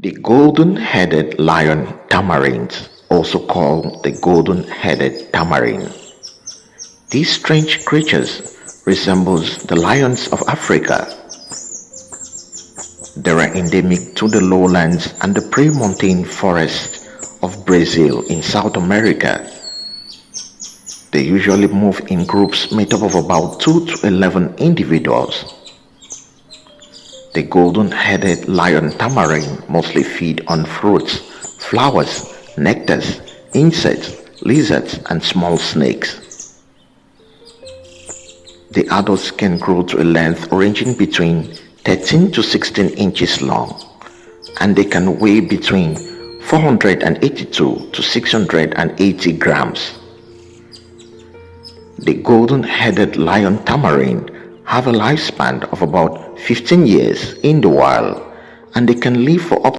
The golden-headed lion tamarin, also called the golden-headed tamarin. These strange creatures resembles the lions of Africa. They are endemic to the lowlands and the pre-montane forests of Brazil in South America. They usually move in groups made up of about 2 to 11 individuals. The golden-headed lion tamarin mostly feed on fruits, flowers, nectars, insects, lizards, and small snakes. The adults can grow to a length ranging between 13 to 16 inches long, and they can weigh between 482 to 680 grams. The golden-headed lion tamarin have a lifespan of about 15 years in the wild, and they can live for up